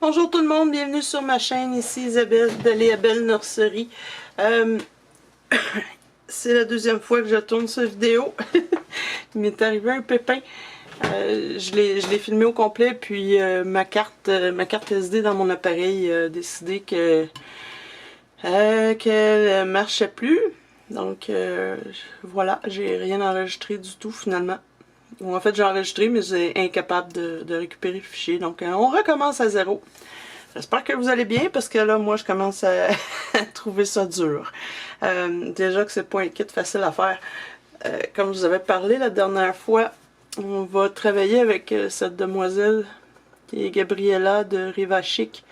Bonjour tout le monde, bienvenue sur ma chaîne, ici Isabelle de Léa Belle Nurserie. C'est la deuxième fois que je tourne cette vidéo. Il m'est arrivé un pépin. Je l'ai filmé au complet, puis ma carte SD dans mon appareil a décidé qu'elle marchait plus. Donc voilà, j'ai rien enregistré du tout finalement. Ou en fait j'ai enregistré mais j'ai incapable de récupérer le fichier. Donc on recommence à zéro. J'espère que vous allez bien parce que là moi je commence à trouver ça dur. Déjà que c'est pas un kit facile à faire. Comme je vous avais parlé la dernière fois, on va travailler avec cette demoiselle qui est Gabriella de Riva Chic.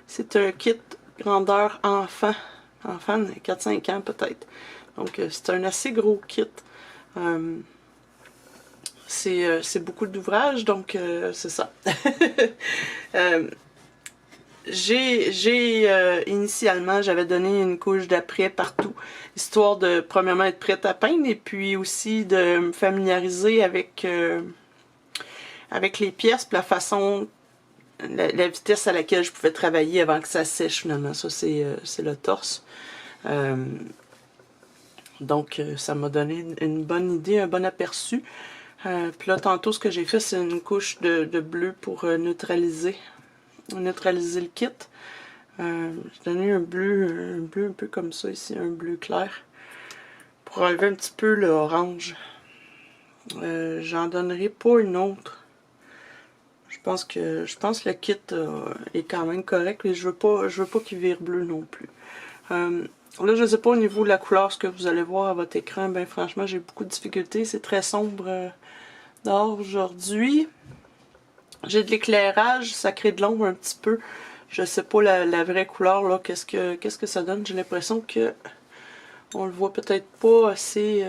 C'est un kit grandeur enfant de 4-5 ans peut-être. Donc c'est un assez gros kit. C'est beaucoup d'ouvrages, donc c'est ça. Initialement, j'avais donné une couche d'après partout, histoire de premièrement être prête à peindre et puis aussi de me familiariser avec les pièces, la façon, la vitesse à laquelle je pouvais travailler avant que ça sèche finalement. Ça c'est le torse. Donc ça m'a donné une bonne idée, un bon aperçu. Puis là tantôt ce que j'ai fait c'est une couche de bleu pour neutraliser le kit. J'ai donné un bleu un peu comme ça ici, un bleu clair, pour enlever un petit peu l'orange. J'en donnerai pas une autre. Je pense que le kit est quand même correct, mais je veux pas qu'il vire bleu non plus. Là, je sais pas au niveau de la couleur, ce que vous allez voir à votre écran, ben franchement, j'ai beaucoup de difficultés. C'est très sombre dehors aujourd'hui. J'ai de l'éclairage, ça crée de l'ombre un petit peu. Je sais pas la vraie couleur, là, qu'est-ce que ça donne. J'ai l'impression que on le voit peut-être pas assez...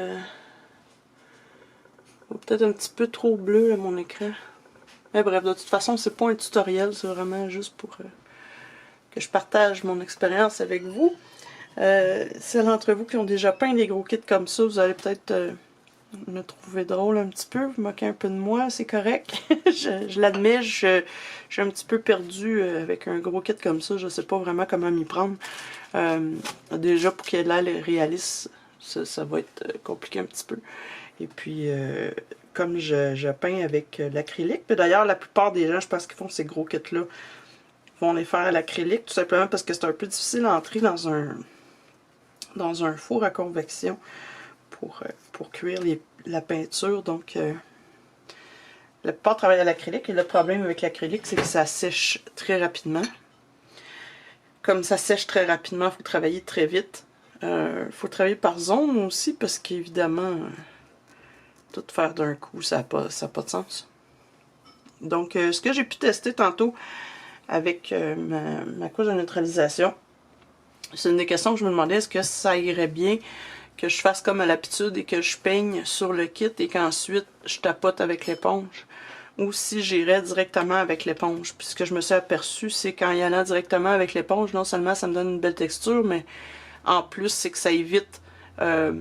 peut-être un petit peu trop bleu, là, mon écran. Mais bref, de toute façon, c'est pas un tutoriel, c'est vraiment juste pour que je partage mon expérience avec vous. Celles d'entre vous qui ont déjà peint des gros kits comme ça, vous allez peut-être me trouver drôle un petit peu, vous moquez un peu de moi, c'est correct. je l'admets, je suis un petit peu perdue avec un gros kit comme ça, je sais pas vraiment comment m'y prendre. Déjà, pour qu'il ait l'air réaliste, ça va être compliqué un petit peu. Et puis, comme je peins avec l'acrylique, d'ailleurs, la plupart des gens, je pense qu'ils font ces gros kits-là, vont les faire à l'acrylique, tout simplement parce que c'est un peu difficile à entrer dans un four à convection pour cuire la peinture. Donc, la plupart travaillent à l'acrylique, et le problème avec l'acrylique, c'est que ça sèche très rapidement. Comme ça sèche très rapidement, il faut travailler très vite. Il faut travailler par zone aussi, parce qu'évidemment, tout faire d'un coup, ça n'a pas de sens. Donc, ce que j'ai pu tester tantôt avec ma couche de neutralisation, c'est une des questions que je me demandais, est-ce que ça irait bien que je fasse comme à l'habitude et que je peigne sur le kit et qu'ensuite je tapote avec l'éponge, ou si j'irais directement avec l'éponge. Puis ce que je me suis aperçu, c'est qu'en y allant directement avec l'éponge, non seulement ça me donne une belle texture, mais en plus c'est que ça évite que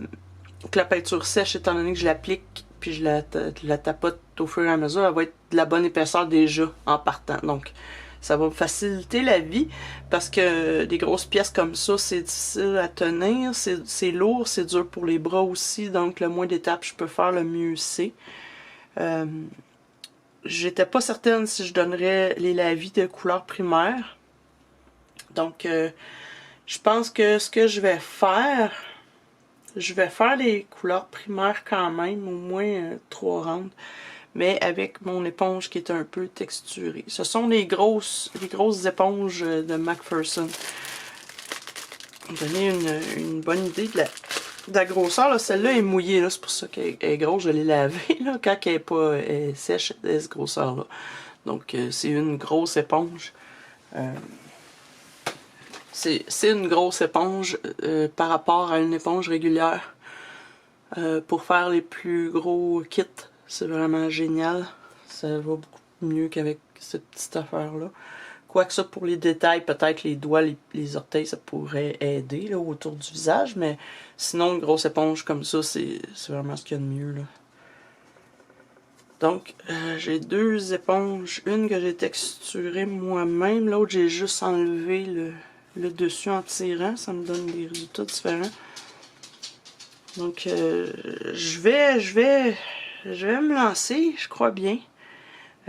la peinture sèche, étant donné que je l'applique puis je la tapote au fur et à mesure, elle va être de la bonne épaisseur déjà en partant. Donc ça va me faciliter la vie, parce que des grosses pièces comme ça, c'est difficile à tenir, c'est lourd, c'est dur pour les bras aussi, donc le moins d'étapes je peux faire, le mieux c'est. J'étais pas certaine si je donnerais les lavis de couleur primaire. Donc, je pense que ce que je vais faire les couleurs primaires quand même, au moins 3 rounds, mais avec mon éponge qui est un peu texturée. Ce sont les grosses éponges de McPherson. Donner une bonne idée de la grosseur. Celle-là est mouillée, c'est pour ça qu'elle est grosse. Je l'ai lavée. Là, quand elle est sèche, elle est cette grosseur-là. Donc, c'est une grosse éponge. C'est une grosse éponge par rapport à une éponge régulière. Pour faire les plus gros kits, c'est vraiment génial. Ça va beaucoup mieux qu'avec cette petite affaire-là. Quoique ça, pour les détails, peut-être les doigts, les orteils, ça pourrait aider là, autour du visage, mais sinon, une grosse éponge comme ça, c'est vraiment ce qu'il y a de mieux, là. Donc, j'ai deux éponges. Une que j'ai texturée moi-même. L'autre, j'ai juste enlevé le dessus en tirant. Ça me donne des résultats différents. Donc, je vais me lancer, je crois bien.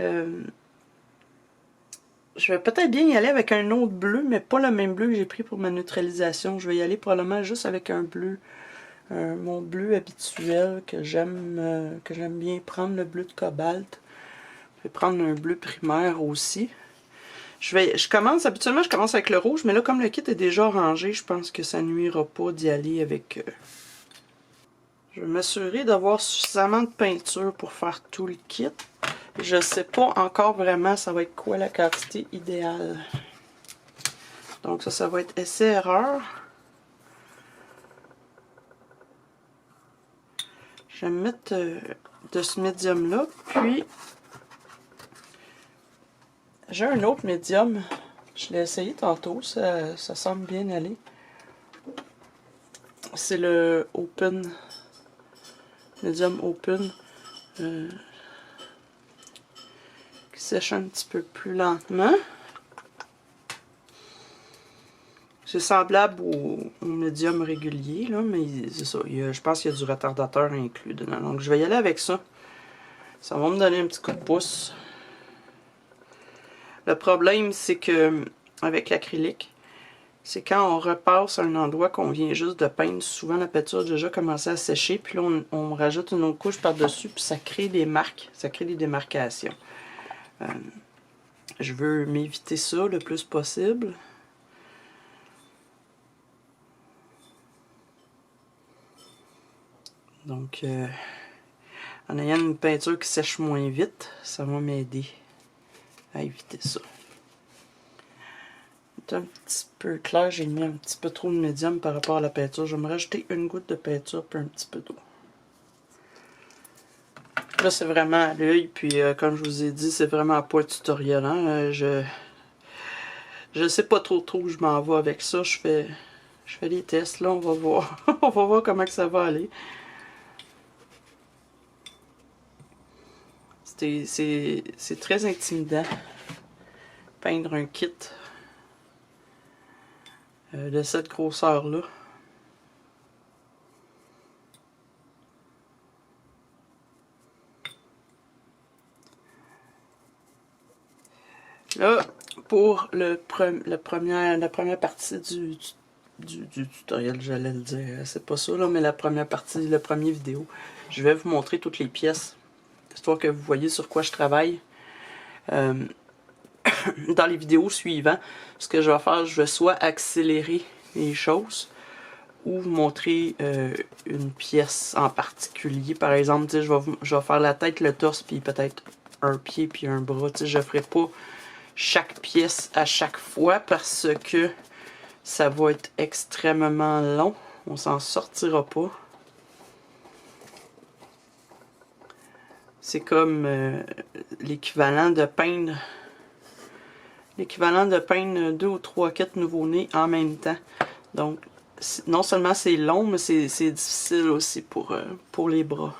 Je vais peut-être bien y aller avec un autre bleu, mais pas le même bleu que j'ai pris pour ma neutralisation. Je vais y aller probablement juste avec un bleu, mon bleu habituel que j'aime bien prendre, le bleu de cobalt. Je vais prendre un bleu primaire aussi. Habituellement je commence avec le rouge, mais là comme le kit est déjà rangé, je pense que ça nuira pas d'y aller avec... Je vais m'assurer d'avoir suffisamment de peinture pour faire tout le kit. Je sais pas encore vraiment ça va être quoi la quantité idéale. Donc ça va être essai-erreur. Je vais me mettre de ce médium-là. Puis, j'ai un autre médium. Je l'ai essayé tantôt. Ça semble bien aller. C'est le Open. Médium Open. Qui sèche un petit peu plus lentement. C'est semblable au médium régulier, là, mais c'est ça. Je pense qu'il y a du retardateur inclus dedans. Donc je vais y aller avec ça. Ça va me donner un petit coup de pouce. Le problème, c'est que avec l'acrylique, c'est quand on repasse à un endroit qu'on vient juste de peindre, souvent la peinture a déjà commencé à sécher, puis là on rajoute une autre couche par-dessus, puis ça crée des marques, ça crée des démarcations. Je veux m'éviter ça le plus possible. Donc, en ayant une peinture qui sèche moins vite, ça va m'aider à éviter ça. C'est un petit peu clair, j'ai mis un petit peu trop de médium par rapport à la peinture. Je vais me rajouter une goutte de peinture puis un petit peu d'eau. Là, c'est vraiment à l'œil, puis comme je vous ai dit, c'est vraiment pas un tutoriel. Hein? Je sais pas trop où je m'en vais avec ça. Je fais les tests, là, on va voir. On va voir comment que ça va aller. C'est très intimidant, peindre un kit de cette grosseur-là. Là, pour la première partie du tutoriel, j'allais le dire, c'est pas ça, là, mais la première partie, la première vidéo, je vais vous montrer toutes les pièces, histoire que vous voyez sur quoi je travaille. Dans les vidéos suivantes, ce que je vais faire, je vais soit accélérer les choses, ou vous montrer une pièce en particulier. Par exemple, je vais faire la tête, le torse, puis peut-être un pied, puis un bras. Je ne ferai pas chaque pièce à chaque fois parce que ça va être extrêmement long. On s'en sortira pas. C'est comme l'équivalent de peindre 2 ou 3 kits nouveau-nés en même temps. Donc, non seulement c'est long, mais c'est difficile aussi pour les bras.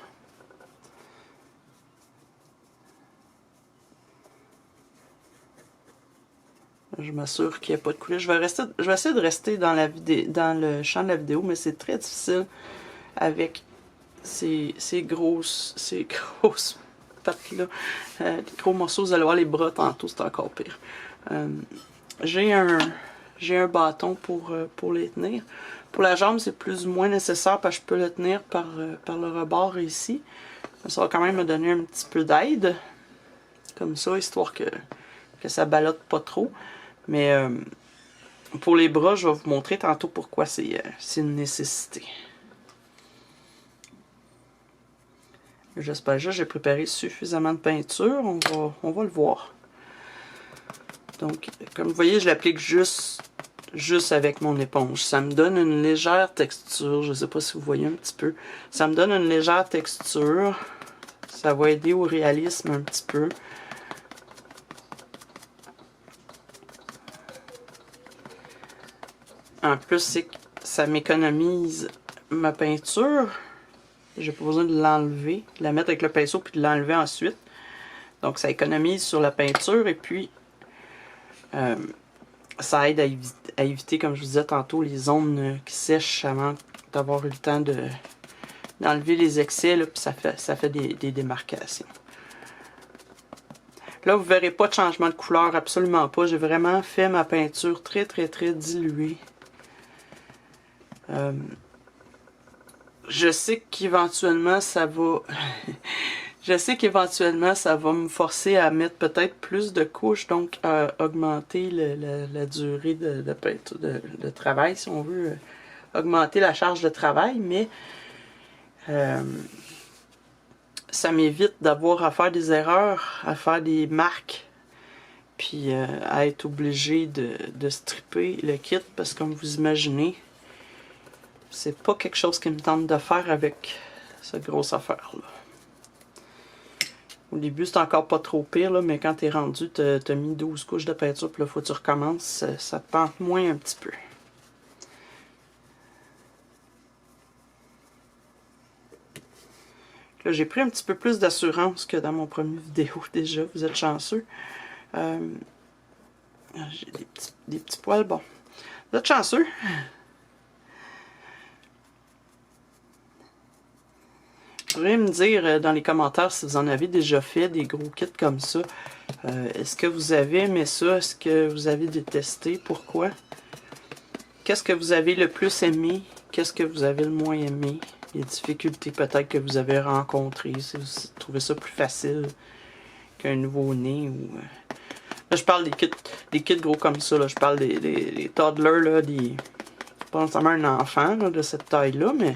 Je m'assure qu'il n'y a pas de coulée. Je vais essayer de rester dans le champ de la vidéo, mais c'est très difficile avec ces grosses pattes-là. Les gros morceaux, vous allez voir les bras tantôt, c'est encore pire. J'ai un bâton pour les tenir. Pour la jambe, c'est plus ou moins nécessaire parce que je peux le tenir par le rebord ici. Ça va quand même me donner un petit peu d'aide. Comme ça, histoire que ça ballotte pas trop. Mais pour les bras, je vais vous montrer tantôt pourquoi c'est une nécessité. J'espère que j'ai préparé suffisamment de peinture. On va le voir. Donc, comme vous voyez, je l'applique juste avec mon éponge. Ça me donne une légère texture. Je ne sais pas si vous voyez un petit peu. Ça me donne une légère texture. Ça va aider au réalisme un petit peu. En plus, c'est que ça m'économise ma peinture. J'ai pas besoin de l'enlever, de la mettre avec le pinceau puis de l'enlever ensuite. Donc ça économise sur la peinture et puis ça aide à éviter, comme je vous disais tantôt, les zones qui sèchent avant d'avoir eu le temps d'enlever les excès, là, puis ça fait des démarcations. Là, vous ne verrez pas de changement de couleur, absolument pas. J'ai vraiment fait ma peinture très diluée. Je sais qu'éventuellement, ça va... Je sais qu'éventuellement, ça va me forcer à mettre peut-être plus de couches, donc à augmenter la durée de travail, si on veut, augmenter la charge de travail, mais ça m'évite d'avoir à faire des erreurs, à faire des marques, puis à être obligé de stripper le kit, parce que comme vous imaginez, c'est pas quelque chose qui me tente de faire avec cette grosse affaire-là. Au début, c'est encore pas trop pire, là, mais quand t'es rendu, t'as mis 12 couches de peinture, puis là, faut que tu recommences, ça te tente moins un petit peu. Là, j'ai pris un petit peu plus d'assurance que dans mon premier vidéo déjà, vous êtes chanceux. J'ai des petits poils, bon. Vous êtes chanceux. Vous pourriez me dire dans les commentaires si vous en avez déjà fait des gros kits comme ça. Est-ce que vous avez aimé ça? Est-ce que vous avez détesté? Pourquoi? Qu'est-ce que vous avez le plus aimé? Qu'est-ce que vous avez le moins aimé? Les difficultés peut-être que vous avez rencontrées, si vous trouvez ça plus facile qu'un nouveau-né. Ou... Là, je parle des kits gros comme ça. Là. Je parle des toddlers, là, pas nécessairement un enfant là, de cette taille-là, mais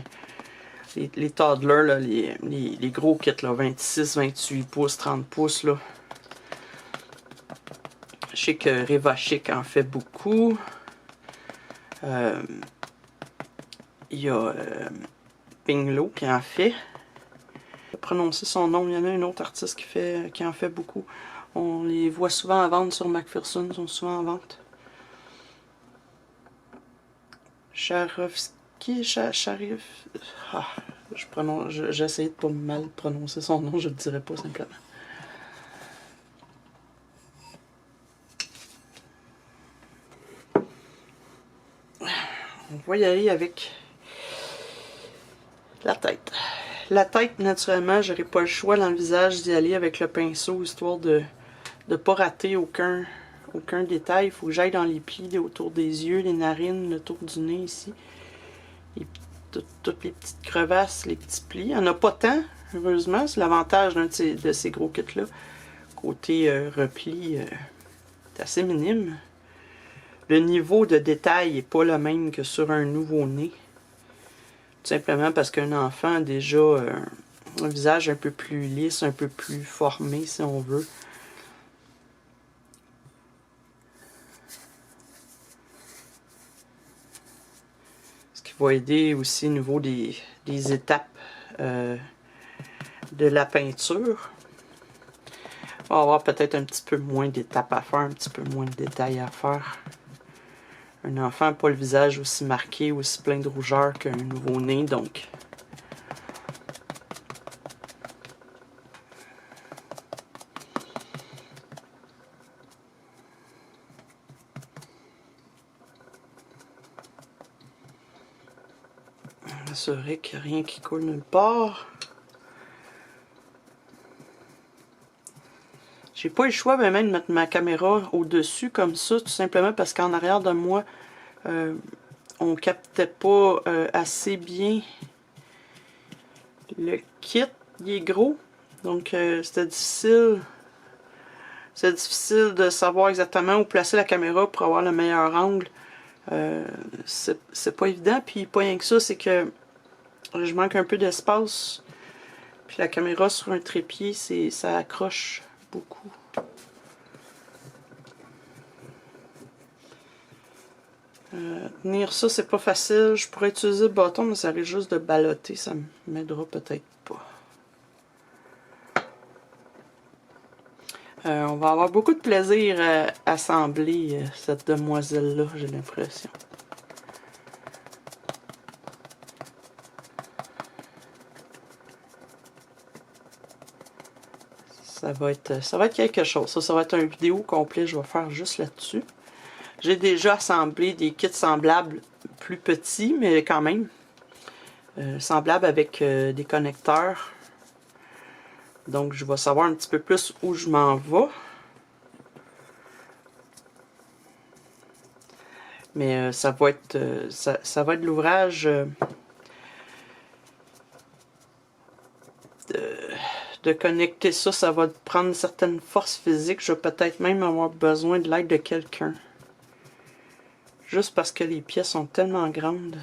les toddlers, là, les gros kits, là, 26, 28 pouces, 30 pouces. Là. Je sais que Reva Chic en fait beaucoup. Il y a Pinglo qui en fait. Prononcer son nom, il y en a un autre artiste qui en fait beaucoup. On les voit souvent en vente sur McPherson, ils sont souvent en vente. Charovski, Charif. Ah, j'essaie de pas mal prononcer son nom, je le dirai pas simplement. On va y aller avec la tête. La tête, naturellement, j'aurais pas le choix dans le visage d'y aller avec le pinceau, histoire de ne pas rater aucun détail. Il faut que j'aille dans les plis autour des yeux, les narines, le tour du nez ici. Et toutes les petites crevasses, les petits plis. Il n'y en a pas tant, heureusement. C'est l'avantage de ces gros kits-là. Côté repli, c'est assez minime. Le niveau de détail n'est pas le même que sur un nouveau-né. Tout simplement parce qu'un enfant a déjà un visage un peu plus lisse, un peu plus formé, si on veut. Ce qui va aider aussi au niveau des étapes de la peinture. On va avoir peut-être un petit peu moins d'étapes à faire, un petit peu moins de détails à faire. Un enfant n'a pas le visage aussi marqué, aussi plein de rougeur qu'un nouveau-né, donc... M'assurer qu'il n'y a rien qui coule nulle part. J'ai pas eu le choix même de mettre ma caméra au-dessus comme ça, tout simplement parce qu'en arrière de moi, on captait pas assez bien le kit. Il est gros, donc c'était difficile. C'est difficile de savoir exactement où placer la caméra pour avoir le meilleur angle. C'est pas évident, puis pas rien que ça, c'est que je manque un peu d'espace. Puis la caméra sur un trépied, ça accroche beaucoup. Tenir ça, c'est pas facile. Je pourrais utiliser le bâton, mais ça risque juste de balloter. Ça m'aidera peut-être pas. On va avoir beaucoup de plaisir à assembler cette demoiselle-là, j'ai l'impression. Ça va être quelque chose. Ça va être une vidéo complète, je vais faire juste là-dessus. J'ai déjà assemblé des kits semblables plus petits, mais quand même. Semblables avec des connecteurs. Donc, je vais savoir un petit peu plus où je m'en vais. Mais ça va être ça va être l'ouvrage de connecter ça. Ça va prendre une certaine force physique. Je vais peut-être même avoir besoin de l'aide de quelqu'un. Juste parce que les pièces sont tellement grandes.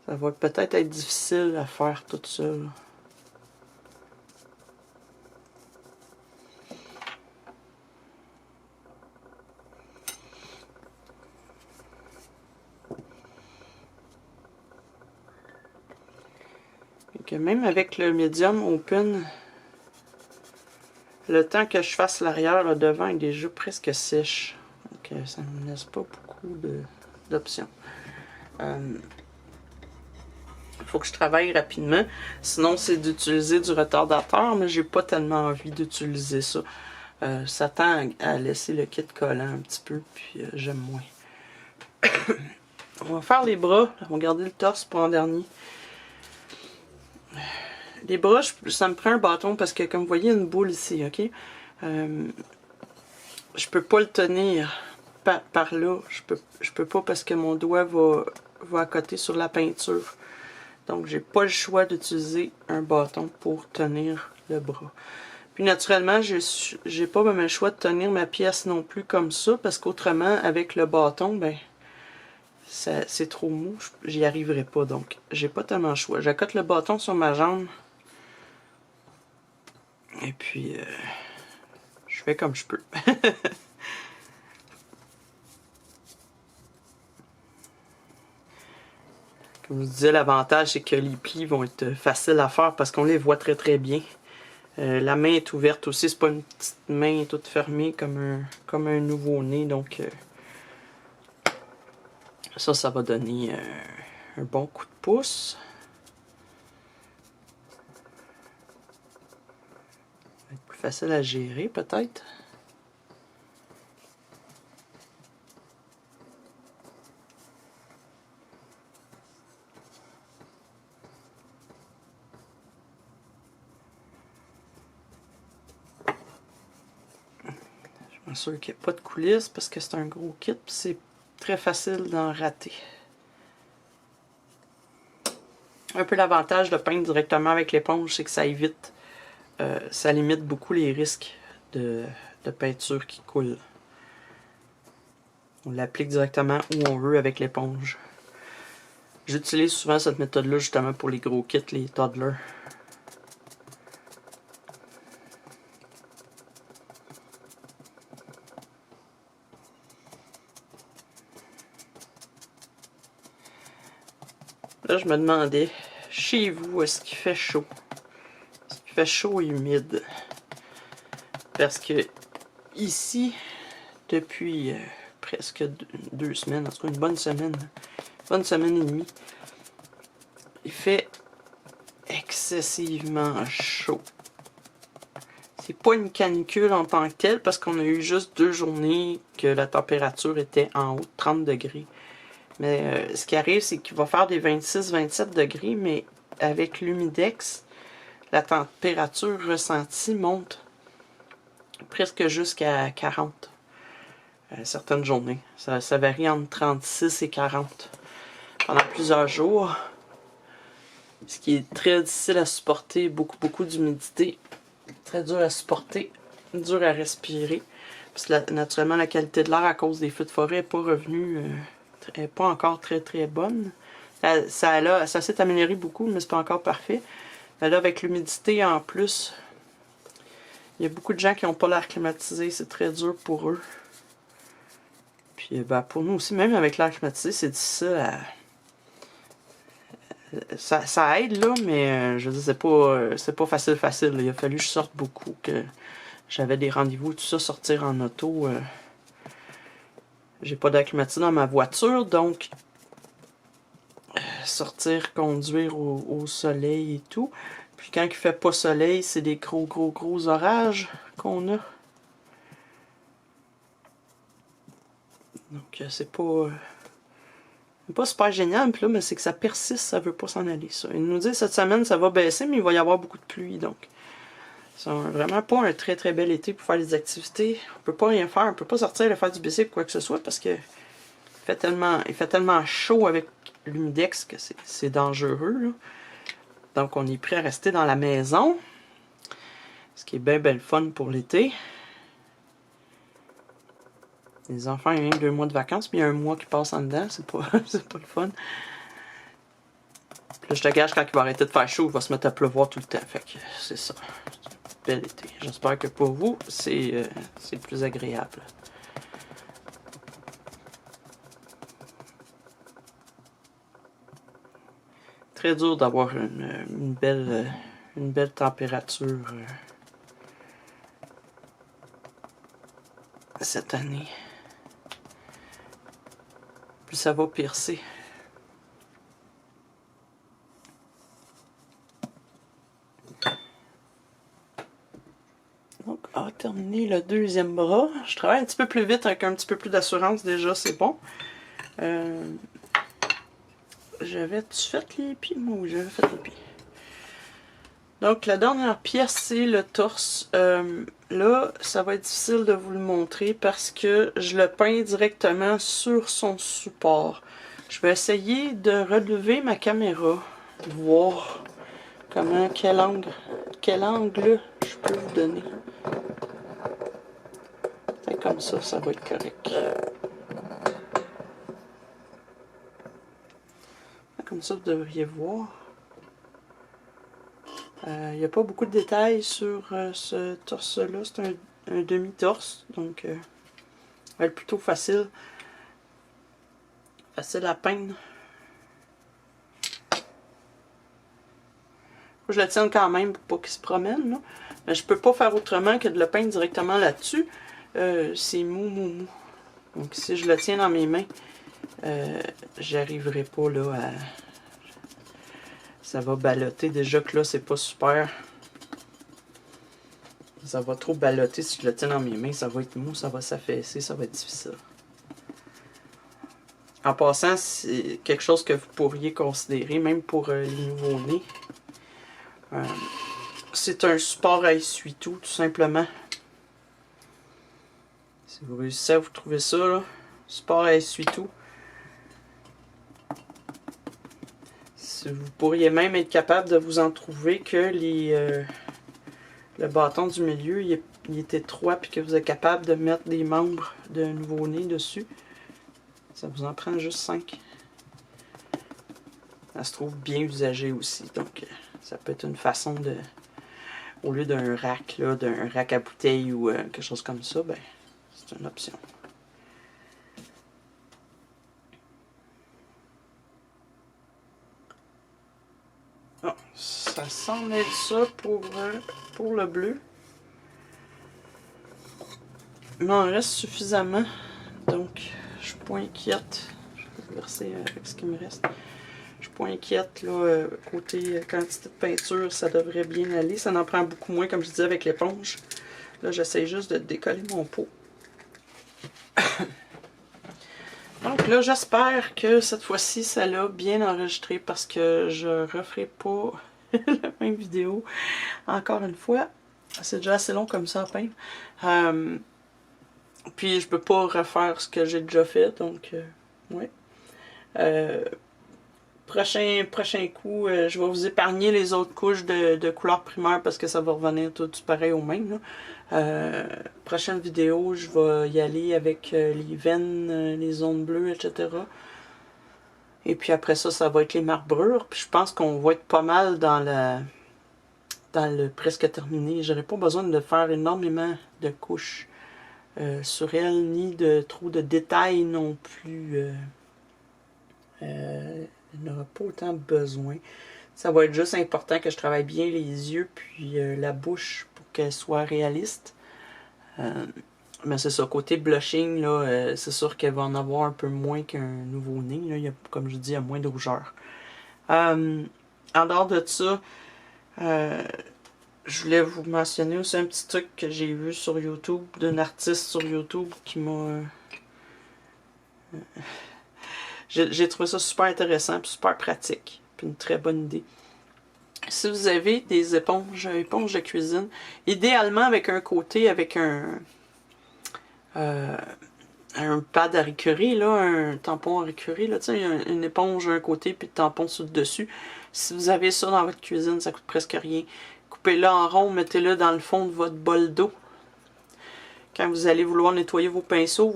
Ça va peut-être être difficile à faire toute seule. Et même avec le médium open, le temps que je fasse l'arrière, le devant est déjà presque sèche. Donc ça ne me laisse pas beaucoup d'options. Il faut que je travaille rapidement. Sinon, c'est d'utiliser du retardateur, mais j'ai pas tellement envie d'utiliser ça. Ça tend à laisser le kit collant un petit peu, puis j'aime moins. On va faire les bras. On va garder le torse pour en dernier. Les bras, ça me prend un bâton parce que, comme vous voyez, il y a une boule ici, ok? Je peux pas le tenir par là. Je peux pas parce que mon doigt va à côté sur la peinture. Donc, j'ai pas le choix d'utiliser un bâton pour tenir le bras. Puis, naturellement, j'ai pas même le choix de tenir ma pièce non plus comme ça parce qu'autrement, avec le bâton, ben, c'est trop mou. J'y arriverai pas. Donc, j'ai pas tellement le choix. J'accote le bâton sur ma jambe. Et puis, je fais comme je peux. Comme je vous disais, l'avantage, c'est que les plis vont être faciles à faire parce qu'on les voit très très bien. La main est ouverte aussi, c'est pas une petite main toute fermée comme un nouveau-né. Donc, ça va donner un bon coup de pouce. Ça va être plus facile à gérer peut-être. Je m'assure qu'il n'y a pas de coulisses parce que c'est un gros kit, c'est très facile d'en rater. Un peu l'avantage de peindre directement avec l'éponge, c'est que ça évite, ça limite beaucoup les risques de peinture qui coule. On l'applique directement où on veut avec l'éponge. J'utilise souvent cette méthode-là justement pour les gros kits, les toddlers. Là, je me demandais, chez vous, est-ce qu'il fait chaud? Est-ce qu'il fait chaud et humide? Parce que ici, depuis presque 2 semaines, en tout cas une bonne semaine et demie, il fait excessivement chaud. C'est pas une canicule en tant que telle, parce qu'on a eu juste 2 journées que la température était en haut de 30 degrés. Mais ce qui arrive, c'est qu'il va faire des 26-27 degrés, mais avec l'humidex, la température ressentie monte presque jusqu'à 40 certaines journées. Ça varie entre 36 et 40 pendant plusieurs jours. Ce qui est très difficile à supporter, beaucoup d'humidité. Très dur à supporter, dur à respirer. Parce que naturellement, la qualité de l'air à cause des feux de forêt n'est pas revenue, n'est pas encore très très bonne. Ça s'est amélioré beaucoup, mais c'est pas encore parfait. Mais là, avec l'humidité en plus, il y a beaucoup de gens qui n'ont pas l'air climatisé, c'est très dur pour eux. Puis ben, pour nous aussi, même avec l'air climatisé, c'est difficile à... Ça aide là, mais je veux dire, c'est pas facile. Il a fallu que je sorte beaucoup, que j'avais des rendez-vous, tout ça, sortir en auto. J'ai pas d'air climatisé dans ma voiture, donc sortir, conduire au soleil et tout. Puis quand il fait pas soleil, c'est des gros orages qu'on a. Donc c'est pas super génial, puis là, mais c'est que ça persiste, ça veut pas s'en aller, ça. Ils nous disent cette semaine, ça va baisser, mais il va y avoir beaucoup de pluie, donc. C'est vraiment pas un très bel été pour faire des activités. On peut pas rien faire, on peut pas sortir et faire du bicycle ou quoi que ce soit, parce que il fait tellement chaud avec l'humidex que c'est dangereux, là. Donc on est prêt à rester dans la maison, ce qui est bien le fun pour l'été. Les enfants, il y a même 2 mois de vacances, puis il y a 1 mois qui passe en dedans, c'est pas le fun. Puis là, je te gage, quand il va arrêter de faire chaud, il va se mettre à pleuvoir tout le temps. Fait que c'est ça. Bel été. J'espère que pour vous, c'est plus agréable. Très dur d'avoir une belle température cette année. Puis ça va piercer. Donc, on va terminer le deuxième bras. Je travaille un petit peu plus vite avec un petit peu plus d'assurance déjà, c'est bon. J'avais-tu fait les pieds? Oui, j'avais fait les pieds. Donc, la dernière pièce, c'est le torse. Là, ça va être difficile de vous le montrer parce que je le peins directement sur son support. Je vais essayer de relever ma caméra, voir quel angle je peux vous donner. Peut-être comme ça va être correct. Comme ça, vous devriez voir. Il n'y a pas beaucoup de détails sur ce torse-là. C'est un demi-torse, donc va être plutôt facile. Facile à peindre. Faut que je le tienne quand même pour pas qu'il se promène, là. Mais je peux pas faire autrement que de le peindre directement là-dessus. C'est mou. Donc si je le tiens dans mes mains, j'arriverai pas là à... Ça va ballotter. Déjà que là, c'est pas super. Ça va trop ballotter si je le tiens dans mes mains. Ça va être mou, ça va s'affaisser, ça va être difficile. En passant, c'est quelque chose que vous pourriez considérer, même pour les nouveau-nés. C'est un support à essuie-tout, tout simplement. Si vous réussissez à vous trouver ça, là, support à essuie-tout. Vous pourriez même être capable de vous en trouver que le bâton du milieu il est étroit puis que vous êtes capable de mettre des membres de nouveau-né dessus. Ça vous en prend juste 5. Ça se trouve bien usagé aussi, donc ça peut être une façon de, au lieu d'un rack, d'un rack à bouteilles ou quelque chose comme ça, ben c'est une option. Oh, ça semble être ça pour le bleu. Il m'en reste suffisamment, donc je suis pas inquiète. Je vais verser avec ce qui me reste. Je suis pas inquiète, là, côté quantité de peinture, ça devrait bien aller. Ça en prend beaucoup moins, comme je disais, avec l'éponge. Là, j'essaie juste de décoller mon pot. Donc là, j'espère que cette fois-ci, ça l'a bien enregistré parce que je referai pas la même vidéo encore une fois. C'est déjà assez long comme ça à peindre. Puis je peux pas refaire ce que j'ai déjà fait, donc ouais. Prochain coup, je vais vous épargner les autres couches de couleur primaire parce que ça va revenir tout pareil au même. Prochaine vidéo, je vais y aller avec les veines, les zones bleues, etc. Et puis après ça, ça va être les marbrures. Puis je pense qu'on va être pas mal dans le presque terminé. J'aurais pas besoin de faire énormément de couches sur elle, ni de trop de détails non plus. Il n'aura pas autant besoin. Ça va être juste important que je travaille bien les yeux puis la bouche pour qu'elle soit réaliste. Mais c'est ça, côté blushing, là, c'est sûr qu'elle va en avoir un peu moins qu'un nouveau-né. Comme je dis, il y a moins de rougeur. En dehors de ça, Je voulais vous mentionner aussi un petit truc que j'ai vu sur YouTube, d'un artiste sur YouTube qui m'a... j'ai trouvé ça super intéressant, puis super pratique, puis une très bonne idée. Si vous avez des éponges de cuisine, idéalement avec un côté, avec un pad à récurer, là, un tampon à récurer, là, une éponge d'un côté puis le tampon sur le dessus. Si vous avez ça dans votre cuisine, ça coûte presque rien. Coupez-le en rond, mettez-le dans le fond de votre bol d'eau. Quand vous allez vouloir nettoyer vos pinceaux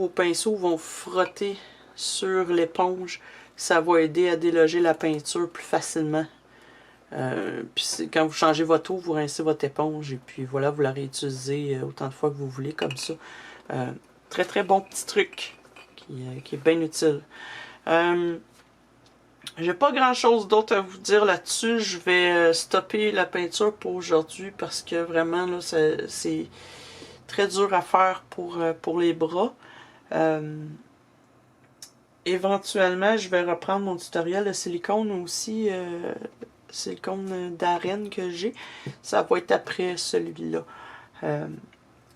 vont frotter sur l'éponge. Ça va aider à déloger la peinture plus facilement. Puis quand vous changez votre eau, vous rincez votre éponge et puis voilà, vous la réutilisez autant de fois que vous voulez comme ça. Très très bon petit truc qui est bien utile. J'ai pas grand chose d'autre à vous dire là-dessus. Je vais stopper la peinture pour aujourd'hui parce que vraiment là c'est très dur à faire pour les bras. Éventuellement, je vais reprendre mon tutoriel de silicone aussi, silicone d'arène que j'ai. Ça va être après celui-là.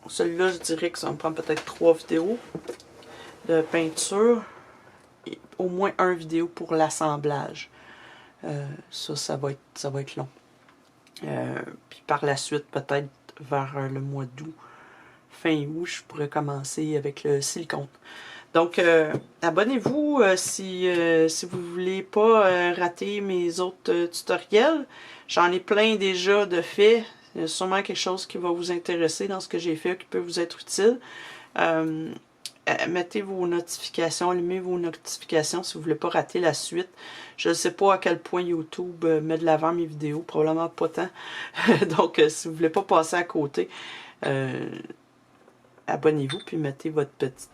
Celui-là, je dirais que ça va me prendre peut-être 3 vidéos de peinture. Et au moins 1 vidéo pour l'assemblage. Ça va être long. Puis par la suite, peut-être vers le mois d'août, fin août, je pourrais commencer avec le silicone. Donc, abonnez-vous si vous voulez pas rater mes autres tutoriels. J'en ai plein déjà de faits. Il y a sûrement quelque chose qui va vous intéresser dans ce que j'ai fait, qui peut vous être utile. Mettez vos notifications, allumez vos notifications si vous ne voulez pas rater la suite. Je ne sais pas à quel point YouTube met de l'avant mes vidéos, probablement pas tant. Donc, si vous ne voulez pas passer à côté, abonnez-vous puis mettez votre petite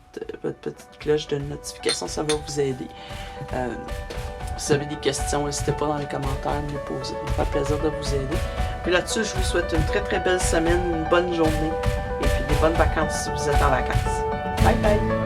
cloche de notification, ça va vous aider. Si vous avez des questions, n'hésitez pas dans les commentaires à me les poser. Ça me fera plaisir de vous aider. Puis là-dessus, je vous souhaite une très très belle semaine, une bonne journée et puis des bonnes vacances si vous êtes en vacances. Bye bye!